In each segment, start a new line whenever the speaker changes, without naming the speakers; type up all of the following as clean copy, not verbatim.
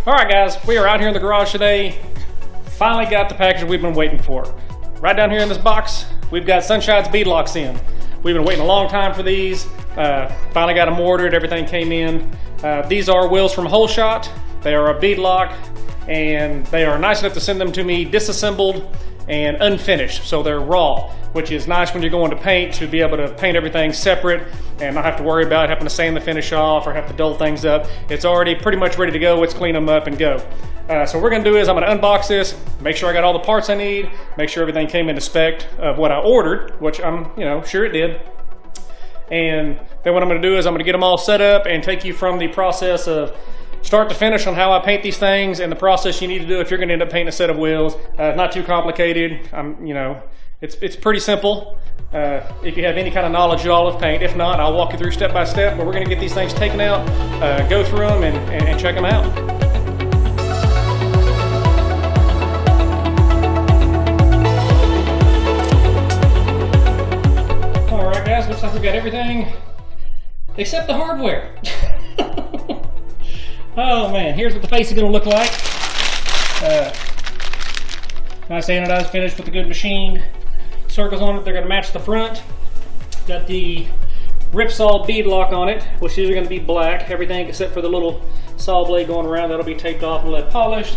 All right, guys, we are out here in the garage today. Finally got the package we've been waiting for. Right down here in this box, we've got Sunshine's beadlocks in. We've been waiting a long time for these. Finally got them ordered, everything came in. These are wheels from Whole Shot. They are a beadlock, and they are nice enough to send them to me disassembled and unfinished. So they're raw, which is nice when you're going to paint, to be able to paint everything separate and not have to worry about having to sand the finish off or have to dull things up. It's already pretty much ready to go. Let's clean them up and go. So what we're gonna do is I'm gonna unbox this, make sure I got all the parts I need, make sure everything came into spec of what I ordered, which I'm sure it did. And then what I'm gonna do is I'm gonna get them all set up and take you from the process of start to finish on how I paint these things and the process you need to do if you're gonna end up painting a set of wheels. Not too complicated. It's pretty simple. If you have any kind of knowledge at all of paint. If not, I'll walk you through step by step, but we're gonna get these things taken out, go through them and check them out. All right, guys, looks like we've got everything except the hardware. Oh man, here's what the face is gonna look like. Nice anodized finish with a good machined circles on it. They're gonna match the front. Got the Ripsaw beadlock on it, which is gonna be black. Everything except for the little saw blade going around, that'll be taped off and lead polished.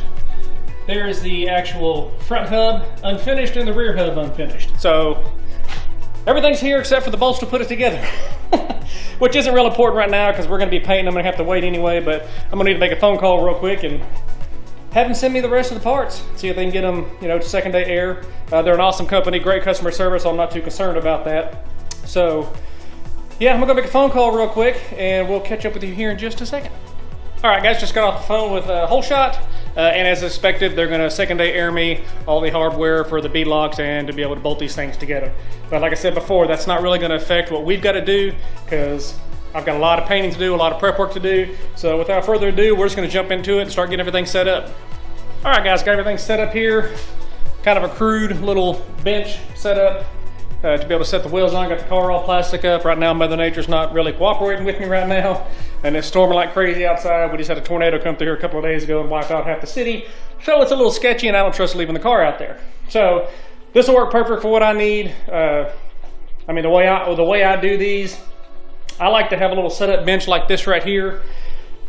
There is the actual front hub unfinished and the rear hub unfinished. So everything's here except for the bolts to put it together. Which isn't real important right now because we're gonna be painting them and have to wait anyway, but I'm gonna need to make a phone call real quick and have them send me the rest of the parts. See if they can get them, to second day air. They're an awesome company, great customer service, so I'm not too concerned about that. So yeah, I'm gonna go make a phone call real quick and we'll catch up with you here in just a second. All right, guys, just got off the phone with Whole Shot, and as expected, they're gonna second day air me all the hardware for the beadlocks and to be able to bolt these things together. But like I said before, that's not really gonna affect what we've gotta do because I've got a lot of painting to do, a lot of prep work to do. So without further ado, we're just gonna jump into it and start getting everything set up. All right, guys, got everything set up here. Kind of a crude little bench set up to be able to set the wheels on. Got the car all plastic up. Right now, Mother Nature's not really cooperating with me right now. And it's storming like crazy outside. We just had a tornado come through here a couple of days ago and wiped out half the city. So it's a little sketchy and I don't trust leaving the car out there. So this will work perfect for what I need. The way I do these, I like to have a little setup bench like this right here.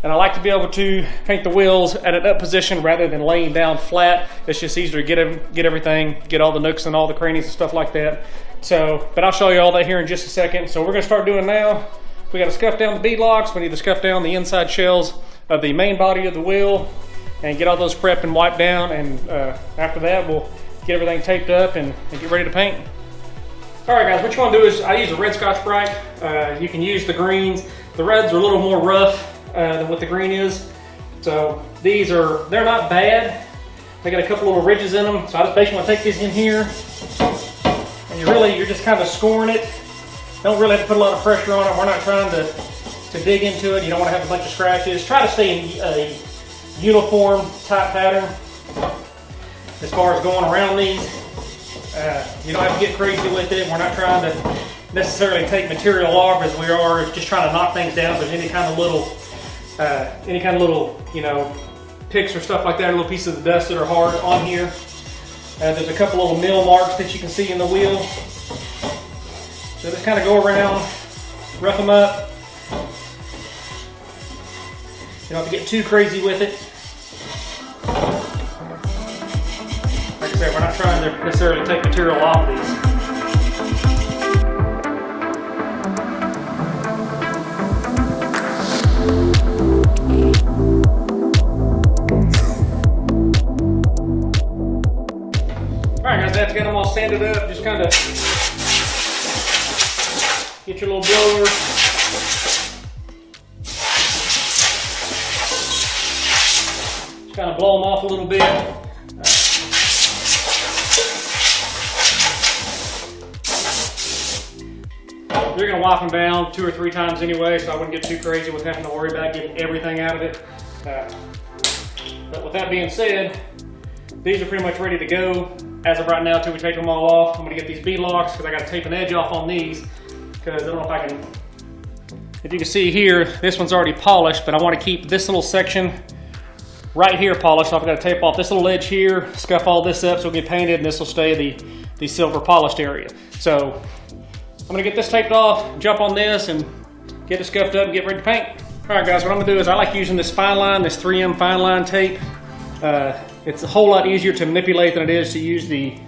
And I like to be able to paint the wheels at an up position rather than laying down flat. It's just easier to get everything, get all the nooks and all the crannies and stuff like that. So, but I'll show you all that here in just a second. So we're gonna start doing now. We gotta scuff down the beadlocks. We need to scuff down the inside shells of the main body of the wheel and get all those prepped and wiped down. And after that, we'll get everything taped up and get ready to paint. All right, guys, what you wanna do is I use a red Scotch-Brite. You can use the greens. The reds are a little more rough than what the green is. So they're not bad. They got a couple little ridges in them. So I just basically want to take this in here and you're just kind of scoring it. Don't really have to put a lot of pressure on it. We're not trying to dig into it. You don't want to have a bunch of scratches. Try to stay in a uniform type pattern as far as going around these. You don't have to get crazy with it. We're not trying to necessarily take material off as we are just trying to knock things down. If there's any kind of little picks or stuff like that, little pieces of dust that are hard on here. There's a couple little mill marks that you can see in the wheel. So just kind of go around, rough them up. You don't have to get too crazy with it. Like I said, we're not trying to necessarily take material off these. That's got them all sanded up. Just kind of get your little blower. Just kind of blow them off a little bit. You're going to wipe them down 2 or 3 times anyway, so I wouldn't get too crazy with having to worry about getting everything out of it. But with that being said, these are pretty much ready to go. As of right now, until we take them all off, I'm going to get these beadlocks because I got to tape an edge off on these because I don't know if I can. If you can see here, this one's already polished, but I want to keep this little section right here polished. So I've got to tape off this little edge here, scuff all this up so it'll get painted, and this will stay the silver polished area. So I'm gonna get this taped off, jump on this, and get it scuffed up and get ready to paint. All right, guys, what I'm gonna do is I like using this fine line, this 3M fine line tape. It's a whole lot easier to manipulate than it is to use the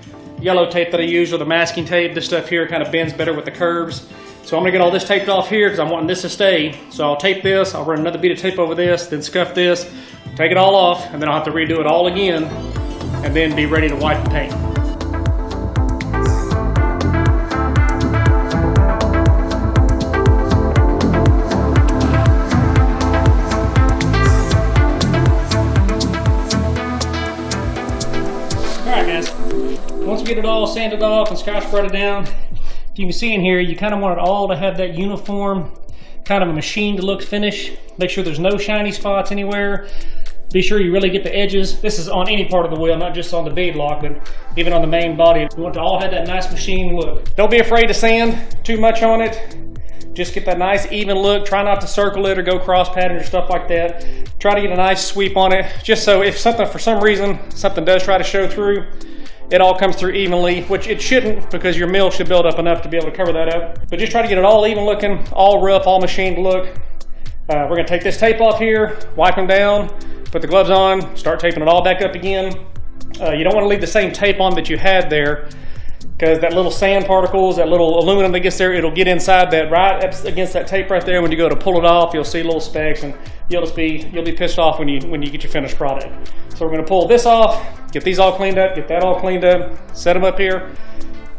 yellow tape that I use or the masking tape. This stuff here kind of bends better with the curves. So I'm gonna get all this taped off here because I'm wanting this to stay. So I'll tape this, I'll run another bead of tape over this, then scuff this, take it all off, and then I'll have to redo it all again, and then be ready to wipe and paint. Alright guys, once we get it all sanded off and scotch spread down, if you can see in here, you kind of want it all to have that uniform, kind of a machined look finish. Make sure there's no shiny spots anywhere. Be sure you really get the edges. This is on any part of the wheel, not just on the bead lock, but even on the main body. You want to all have that nice machined look. Don't be afraid to sand too much on it. Just get that nice even look. Try not to circle it or go cross pattern or stuff like that. Try to get a nice sweep on it, just so if something, for some reason, something does try to show through, it all comes through evenly, which it shouldn't, because your mill should build up enough to be able to cover that up. But just try to get it all even looking, all rough, all machined look. We're gonna take this tape off here, wipe them down, put the gloves on, start taping it all back up again. You don't want to leave the same tape on that you had there, because that little sand particles, that little aluminum that gets there, it'll get inside that, right up against that tape right there. When you go to pull it off, you'll see little specks, and you'll be pissed off when you get your finished product. So we're gonna pull this off, get these all cleaned up, get that all cleaned up, set them up here,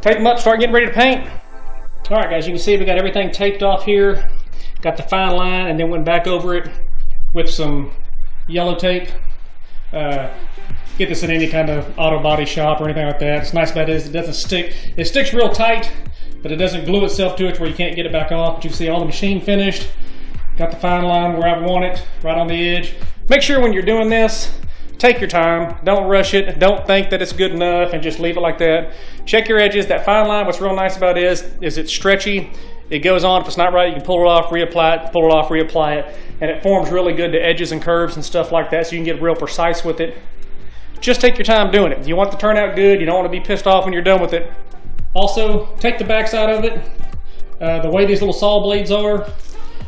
tape them up, start getting ready to paint. All right guys, you can see we got everything taped off here, got the fine line, and then went back over it with some yellow tape. Get this in any kind of auto body shop or anything like that. It's nice about it is it doesn't stick. It sticks real tight, but it doesn't glue itself to it where you can't get it back off. But you can see all the machine finished. Got the fine line where I want it, right on the edge. Make sure when you're doing this, take your time. Don't rush it. Don't think that it's good enough and just leave it like that. Check your edges. That fine line, what's real nice about it is it's stretchy. It goes on. If it's not right, you can pull it off, reapply it, pull it off, reapply it. And it forms really good to edges and curves and stuff like that, so you can get real precise with it. Just take your time doing it. You want it to turn out good. You don't want to be pissed off when you're done with it. Also, take the back side of it. The way these little saw blades are,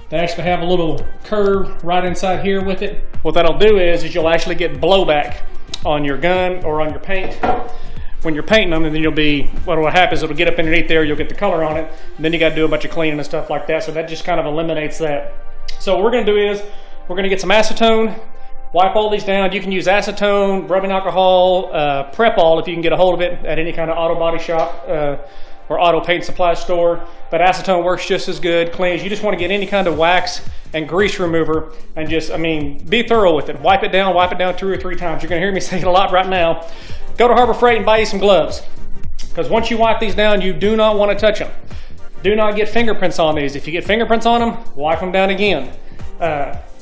they actually have a little curve right inside here with it. What that'll do is you'll actually get blowback on your gun or on your paint when you're painting them, and then what will happen is it'll get up underneath there, you'll get the color on it, and then you got to do a bunch of cleaning and stuff like that, so that just kind of eliminates that. So what we're going to do is we're going to get some acetone, wipe all these down. You can use acetone, rubbing alcohol, Prep-All if you can get a hold of it at any kind of auto body shop or auto paint supply store. But acetone works just as good, cleans. You just want to get any kind of wax and grease remover and just, be thorough with it. Wipe it down 2 or 3 times. You're going to hear me say it a lot right now. Go to Harbor Freight and buy you some gloves, because once you wipe these down, you do not want to touch them. Do not get fingerprints on these. If you get fingerprints on them, wipe them down again.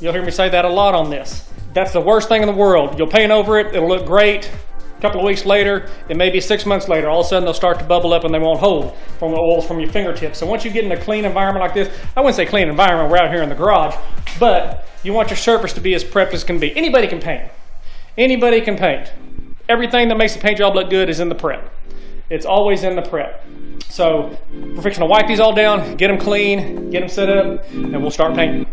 You'll hear me say that a lot on this. That's the worst thing in the world. You'll paint over it, it'll look great. A couple of weeks later, it may be 6 months later, all of a sudden they'll start to bubble up and they won't hold from the oils from your fingertips. So once you get in a clean environment like this, I wouldn't say clean environment, we're out here in the garage, but you want your surface to be as prepped as can be. Anybody can paint. Anybody can paint. Everything that makes the paint job look good is in the prep. It's always in the prep. So we're fixing to wipe these all down, get them clean, get them set up, and we'll start painting.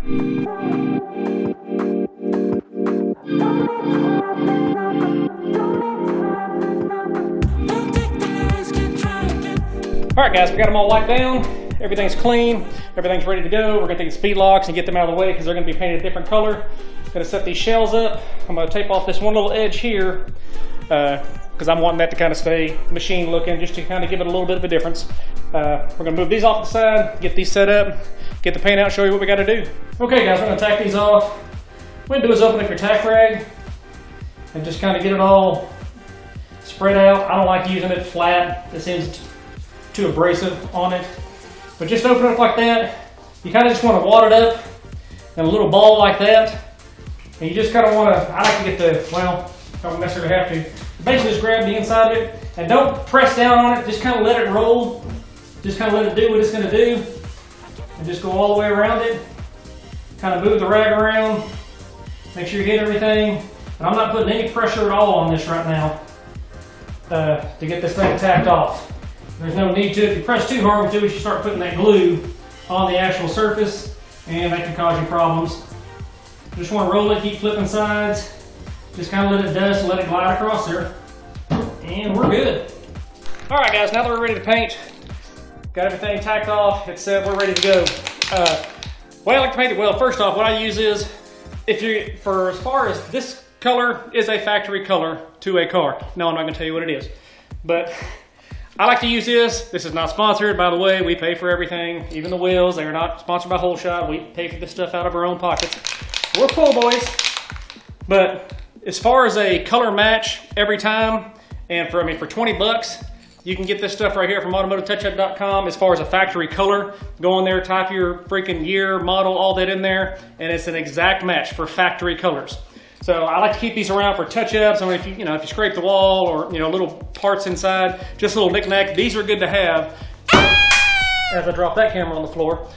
All right, guys, we got them all wiped down. Everything's clean. Everything's ready to go. We're gonna take the speed locks and get them out of the way because they're gonna be painted a different color. Gonna set these shells up. I'm gonna tape off this one little edge here because I'm wanting that to kind of stay machine looking, just to kind of give it a little bit of a difference. We're gonna move these off the side, get these set up, get the paint out, show you what we gotta do. Okay, guys, we're gonna tack these off. What we're gonna do is open up your tack rag and just kind of get it all spread out. I don't like using it flat. It seems too abrasive on it. But just open it up like that. You kind of just want to wad it up in a little ball like that. And you just kind of want to, I like to get the, well, don't necessarily have to. Basically just grab the inside of it and don't press down on it. Just kind of let it roll. Just kind of let it do what it's going to do. And just go all the way around it. Kind of move the rag around. Make sure you hit everything. And I'm not putting any pressure at all on this right now to get this thing tacked off. There's no need to. If you press too hard with it, you start putting that glue on the actual surface, and that can cause you problems. Just want to roll it, keep flipping sides. Just kind of let it dust and let it glide across there. And we're good. All right, guys, now that we're ready to paint, got everything tacked off, it's we're ready to go. Way I like to paint it, well, first off, what I use is, as far as this color is a factory color to a car. No, I'm not gonna tell you what it is. But I like to use this. This is not sponsored, by the way. We pay for everything, even the wheels. They are not sponsored by Whole Shot. We pay for this stuff out of our own pockets. We're poor boys. But as far as a color match every time, and for 20 bucks, you can get this stuff right here from automotivetouchup.com. As far as a factory color, go in there, type your freaking year, model, all that in there, and it's an exact match for factory colors. So I like to keep these around for touch-ups. I mean, if you scrape the wall or little parts inside, just a little knick-knack. These are good to have. As I drop that camera on the floor,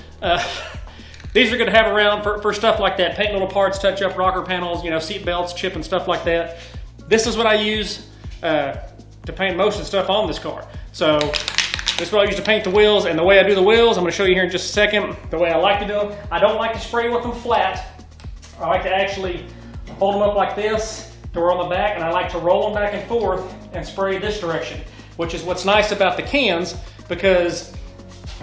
these are good to have around for stuff like that. Paint little parts, touch-up rocker panels, seat belts, chip and stuff like that. This is what I use to paint most of the stuff on this car. So this is what I use to paint the wheels, and the way I do the wheels, I'm going to show you here in just a second. The way I like to do them, I don't like to spray with them flat. I like to actually hold them up like this to where on the back, and I like to roll them back and forth and spray this direction, which is what's nice about the cans, because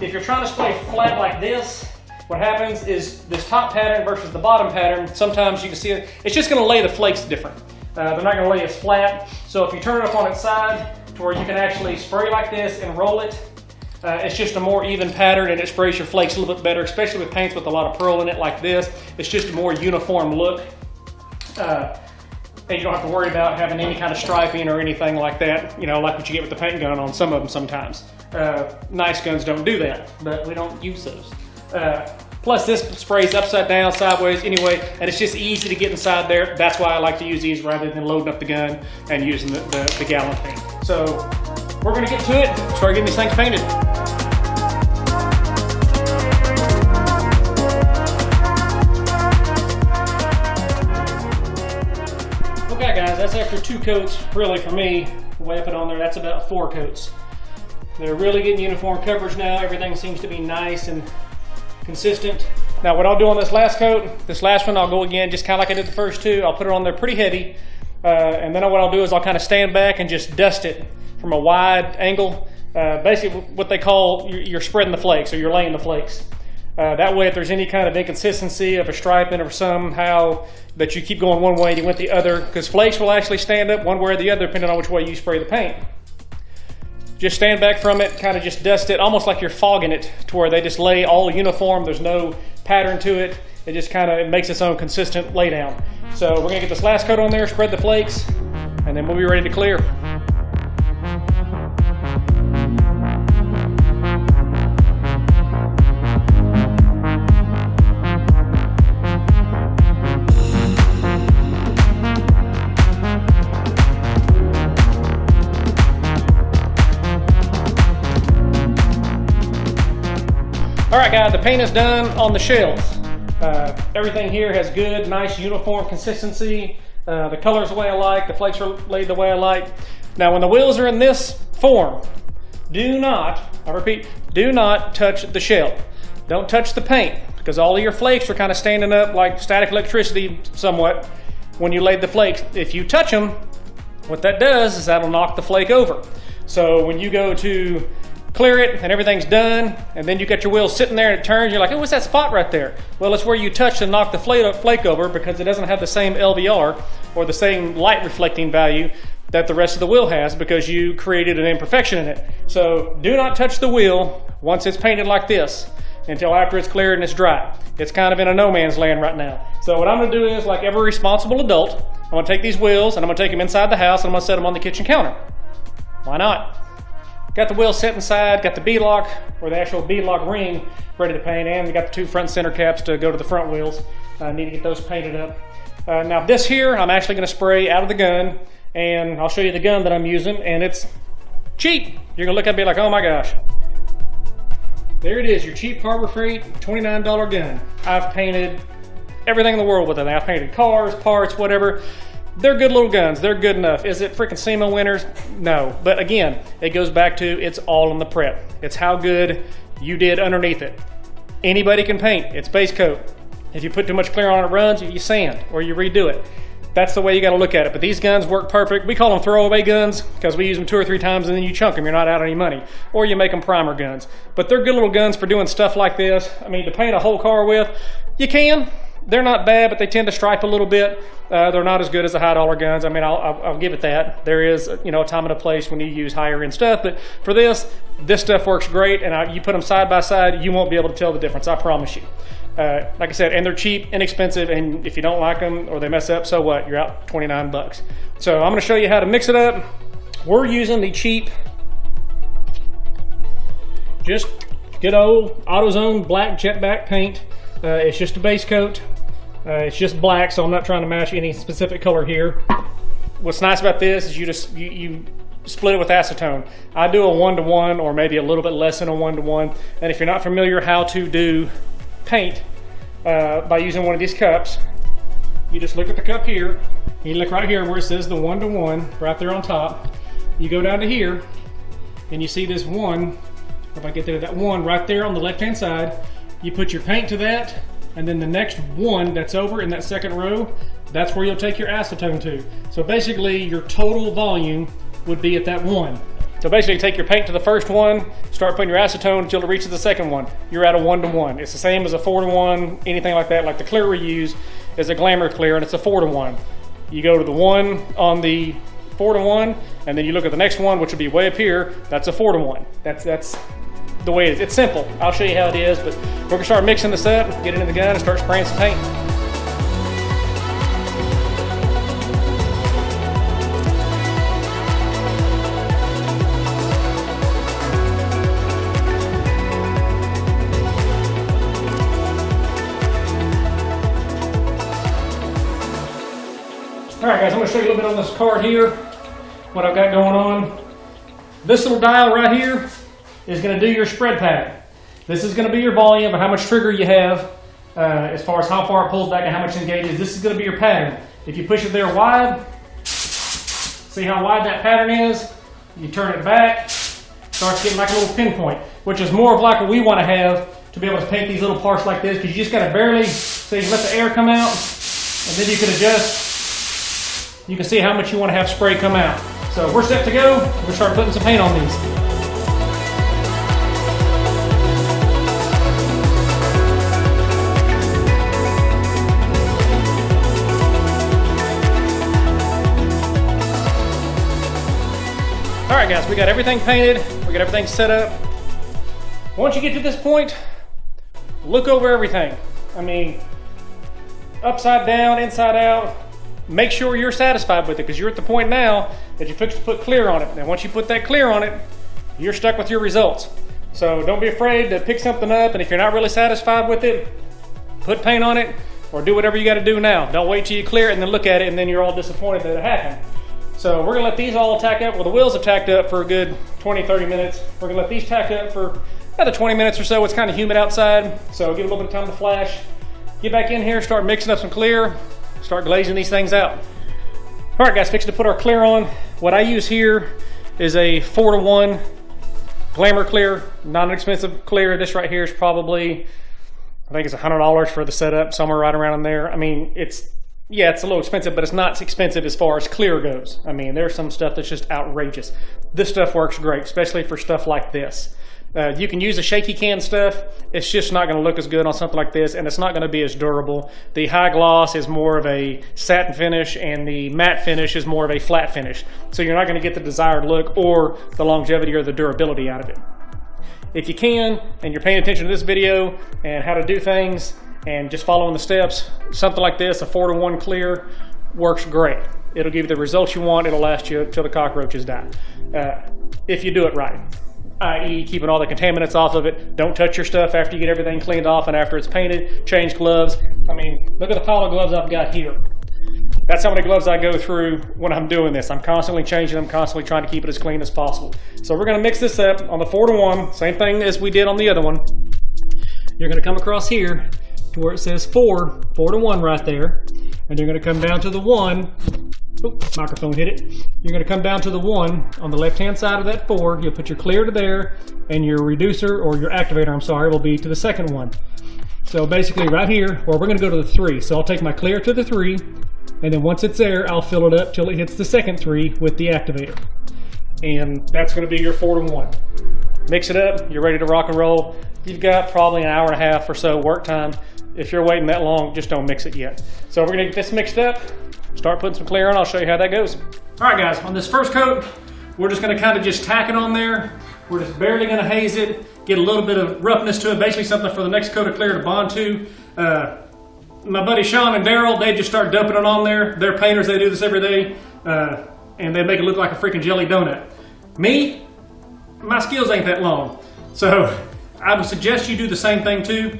if you're trying to spray flat like this, what happens is this top pattern versus the bottom pattern, sometimes you can see it's just going to lay the flakes different. They're not going to lay as flat. So if you turn it up on its side to where you can actually spray like this and roll it, it's just a more even pattern, and it sprays your flakes a little bit better, especially with paints with a lot of pearl in it like this. It's just a more uniform look. And you don't have to worry about having any kind of striping or anything like that, like what you get with the paint gun on some of them sometimes. Nice guns don't do that, but we don't use those. Plus this sprays upside down, sideways anyway, and it's just easy to get inside there. That's why I like to use these rather than loading up the gun and using the gallon paint. So we're gonna get to it, start getting these things painted. Okay guys, that's after 2 coats, really for me. The way I put on there, that's about 4 coats. They're really getting uniform coverage now. Everything seems to be nice and consistent. Now what I'll do on this last coat, this last one, I'll go again just kind of like I did the first 2. I'll put it on there pretty heavy, and then what I'll do is I'll kind of stand back and just dust it from a wide angle. Basically what they call, you're spreading the flakes, or you're laying the flakes. That way if there's any kind of inconsistency of a striping or somehow that you keep going one way and you went the other, because flakes will actually stand up one way or the other depending on which way you spray the paint. Just stand back from it, kind of just dust it, almost like you're fogging it, to where they just lay all uniform. There's no pattern to it. It just kind of makes its own consistent laydown. So we're gonna get this last coat on there, spread the flakes, and then we'll be ready to clear. All right, guys, the paint is done on the shells. Everything here has good, nice, uniform consistency. The color's the way I like, the flakes are laid the way I like. Now, when the wheels are in this form, do not, I repeat, do not touch the shell. Don't touch the paint, because all of your flakes are kind of standing up like static electricity somewhat when you laid the flakes. If you touch them, what that does is that'll knock the flake over. So when you go to clear it and everything's done, and then you got your wheels sitting there and it turns, you're like, oh, what's that spot right there? Well, it's where you touched and knocked the flake over, because it doesn't have the same LVR or the same light reflecting value that the rest of the wheel has, because you created an imperfection in it. So do not touch the wheel once it's painted like this until after it's cleared and it's dry. It's kind of in a no man's land right now. So what I'm gonna do is, like every responsible adult, I'm gonna take these wheels and I'm gonna take them inside the house and I'm gonna set them on the kitchen counter. Why not? Got the wheel set inside, got the beadlock, or the actual beadlock ring, ready to paint, and we got the 2 front center caps to go to the front wheels. I need to get those painted up. Now this here, I'm actually going to spray out of the gun, and I'll show you the gun that I'm using, and it's cheap. You're going to look at it and be like, oh my gosh. There it is, your cheap Harbor Freight $29 gun. I've painted everything in the world with it. I've painted cars, parts, whatever. They're good little guns. They're good enough. Is it freaking SEMA winners? No. But again, it goes back to it's all in the prep. It's how good you did underneath it. Anybody can paint. It's base coat. If you put too much clear on it, runs, you sand or you redo it. That's the way you got to look at it. But these guns work perfect. We call them throwaway guns because we use them 2 or 3 times and then you chunk them. You're not out any money. Or you make them primer guns. But they're good little guns for doing stuff like this. I mean, to paint a whole car with, you can. They're not bad, but they tend to stripe a little bit. They're not as good as the high dollar guns. I mean, I'll give it that. There is, a time and a place when you use higher end stuff. But for this stuff works great. And you put them side by side, you won't be able to tell the difference. I promise you. Like I said, and they're cheap, inexpensive, and if you don't like them or they mess up, so what? You're out 29 bucks. So I'm going to show you how to mix it up. We're using the cheap, just good old AutoZone black jetback paint. It's just a base coat. It's just black, so I'm not trying to match any specific color here. What's nice about this is you split it with acetone. I do a 1-to-1 or maybe a little bit less than a 1-to-1. And if you're not familiar how to do paint by using one of these cups, you just look at the cup here. You look right here where it says the 1-to-1 right there on top. You go down to here and you see this 1. If I get there, that 1 right there on the left hand side. You put your paint to that, and then the next 1 that's over in that second row, that's where you'll take your acetone to. So basically your total volume would be at that 1. So basically take your paint to the first one, start putting your acetone until it reaches the second one. You're at a 1-to-1. It's the same as a 4-to-1, anything like that. Like the clear we use is a Glamour clear and it's a 4-to-1. You go to the 1 on the 4-to-1 and then you look at the next one, which would be way up here, that's a 4-to-1. That's the way it is. It's simple. I'll show you how it is, but we're gonna start mixing this up, get it in the gun and start spraying some paint. All right, guys, I'm going to show you a little bit on this card here, what I've got going on. This little dial right here is going to do your spread pattern. This is going to be your volume of how much trigger you have as far as how far it pulls back and how much it engages. This is going to be your pattern. If you push it there wide, see how wide that pattern is? You turn it back, starts getting like a little pinpoint, which is more of like what we want to have to be able to paint these little parts like this, because you just got to barely, so you let the air come out, and then you can adjust. You can see how much you want to have spray come out. So we're set to go. We're going to start putting some paint on these. All right, guys, we got everything painted. We got everything set up. Once you get to this point, look over everything. I mean, upside down, inside out. Make sure you're satisfied with it, because you're at the point now that you're fixed to put clear on it. And once you put that clear on it, you're stuck with your results. So don't be afraid to pick something up, and if you're not really satisfied with it, put paint on it or do whatever you got to do now. Don't wait till you clear it and then look at it and then you're all disappointed that it happened. So we're going to let these all tack up. Well, the wheels have tacked up for a good 20-30 minutes. We're going to let these tack up for another 20 minutes or so. It's kind of humid outside, so give it a little bit of time to flash. Get back in here, start mixing up some clear. Start glazing these things out. All right, guys, fixing to put our clear on. What I use here is a 4-to-1 Glamour clear, not an expensive clear. This right here is probably, I think it's $100 for the setup, somewhere right around in there. I mean, it's a little expensive, but it's not expensive as far as clear goes. I mean, there's some stuff that's just outrageous. This stuff works great, especially for stuff like this. You can use the shaky can stuff. It's just not going to look as good on something like this, and it's not going to be as durable. The high gloss is more of a satin finish, and the matte finish is more of a flat finish. So you're not going to get the desired look or the longevity or the durability out of it. If you can, and you're paying attention to this video and how to do things and just following the steps, something like this, a 4-to-1 clear, works great. It'll give you the results you want. It'll last you until the cockroaches die. If you do it right. I.e. keeping all the contaminants off of it. Don't touch your stuff after you get everything cleaned off and after it's painted. Change gloves. I mean, look at the pile of gloves I've got here. That's how many gloves I go through when I'm doing this. I'm constantly changing them, constantly trying to keep it as clean as possible. So we're going to mix this up on the 4-to-1, same thing as we did on the other one. You're going to come across here to where it says 4-to-1 right there. And you're going to come down to the 1 Oop, microphone hit it. You're going to come down to the 1 on the left-hand side of that 4. You'll put your clear to there, and your reducer, or your activator, I'm sorry, will be to the second one. So basically right here, or we're going to go to the 3. So I'll take my clear to the 3, and then once it's there, I'll fill it up till it hits the second 3 with the activator. And that's going to be your 4 to 1. Mix it up, you're ready to rock and roll. You've got probably an hour and a half or so work time. If you're waiting that long, just don't mix it yet. So we're going to get this mixed up. Start putting some clear on, I'll show you how that goes. All right guys, on this first coat, we're just gonna kind of just tack it on there. We're just barely gonna haze it, get a little bit of roughness to it, basically something for the next coat of clear to bond to. My buddy Sean and Daryl, they just start dumping it on there. They're painters, they do this every day, and they make it look like a freaking jelly donut. Me, my skills ain't that long. So I would suggest you do the same thing too.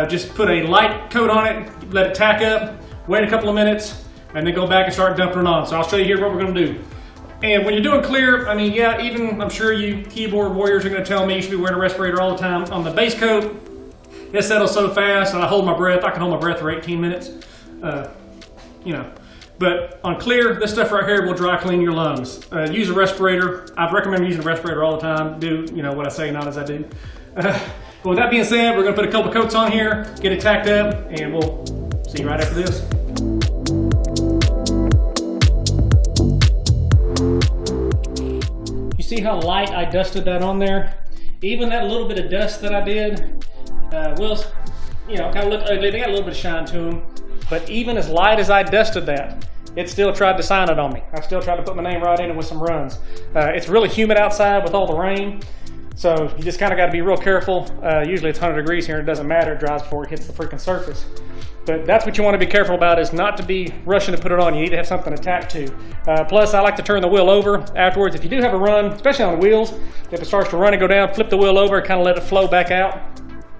Just put a light coat on it, let it tack up, wait a couple of minutes, and then go back and start dumping it on. So I'll show you here what we're gonna do. And when you're doing clear, I mean, yeah, even I'm sure you keyboard warriors are gonna tell me you should be wearing a respirator all the time. On the base coat, it settles so fast, and I hold my breath. I can hold my breath for 18 minutes, you know. But on clear, this stuff right here will dry clean your lungs. Use a respirator. I recommend using a respirator all the time. Do, you know, what I say, not as I do. But with that being said, we're gonna put a couple coats on here, get it tacked up, and we'll see you right after this. See how light I dusted that on there? Even that little bit of dust that I did will, you know, kind of look ugly. They got a little bit of shine to them. But even as light as I dusted that, it still tried to sign it on me. I still tried to put my name right in it with some runs. It's really humid outside with all the rain. So you just kind of got to be real careful. Usually it's 100 degrees here and it doesn't matter. It dries before it hits the freaking surface. But that's what you want to be careful about, is not to be rushing to put it on. You need to have something to tack to. Plus, I like to turn the wheel over afterwards. If you do have a run, especially on the wheels, if it starts to run and go down, flip the wheel over, kind of let it flow back out.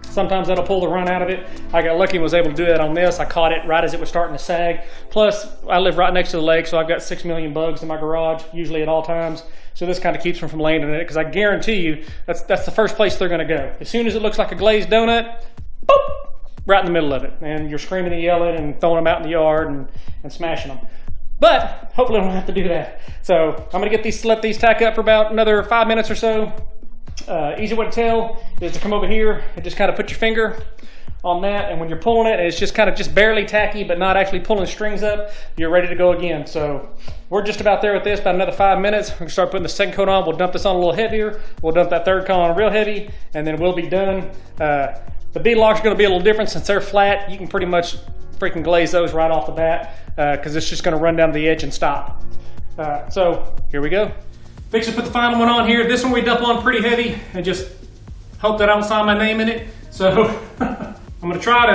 Sometimes that'll pull the run out of it. I got lucky and was able to do that on this. I caught it right as it was starting to sag. Plus, I live right next to the lake, so I've got 6 million bugs in my garage, usually at all times. So this kind of keeps them from landing in it, because I guarantee you, that's the first place they're going to go. As soon as it looks like a glazed donut, boop! Right in the middle of it, and you're screaming and yelling and throwing them out in the yard and smashing them. But hopefully I don't have to do that. So I'm gonna let these tack up for about another 5 minutes or so. Easy way to tell is to come over here and just kind of put your finger on that, and when you're pulling it, it's just kind of just barely tacky, but not actually pulling strings up. You're ready to go again. So we're just about there with this, about another 5 minutes. We're gonna start putting the second coat on. We'll dump this on a little heavier. We'll dump that third coat on real heavy, and then we'll be done. The beadlocks are going to be a little different since they're flat. You can pretty much freaking glaze those right off the bat, because it's just going to run down to the edge and stop. So here we go. Fix to put the final one on here. This one we dump on pretty heavy and just hope that I don't sign my name in it. So I'm going to try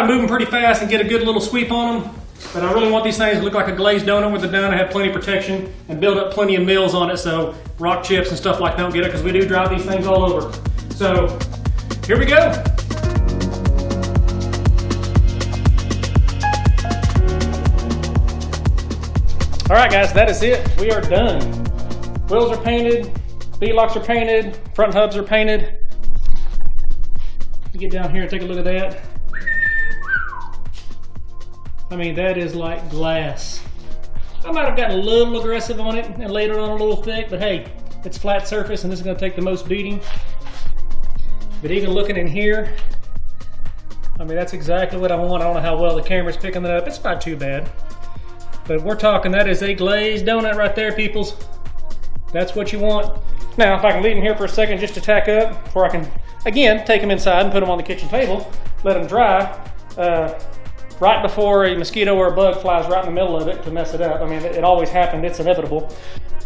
to move them pretty fast and get a good little sweep on them. But I really want these things to look like a glazed donut with the done. I have plenty of protection and build up plenty of mils on it, so rock chips and stuff like that don't get it, because we do drive these things all over. So here we go. All right, guys, that is it. We are done. Wheels are painted, beadlocks are painted, front hubs are painted. You get down here and take a look at that. I mean, that is like glass. I might have gotten a little aggressive on it and laid it on a little thick, but hey, it's flat surface and this is gonna take the most beating. But even looking in here, I mean, that's exactly what I want. I don't know how well the camera's picking it up. It's not too bad. But we're talking, that is a glazed donut right there, peoples. That's what you want. Now, if I can leave them here for a second just to tack up, before I can, again, take them inside and put them on the kitchen table, let them dry, right before a mosquito or a bug flies right in the middle of it to mess it up. I mean, it always happened. It's inevitable.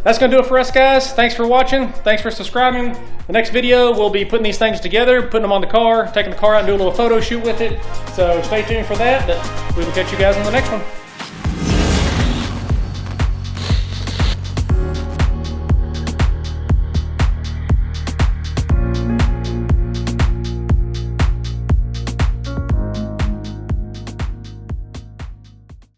That's going to do it for us, guys. Thanks for watching. Thanks for subscribing. The next video, we'll be putting these things together, putting them on the car, taking the car out and do a little photo shoot with it. So stay tuned for that, but we will catch you guys on the next one.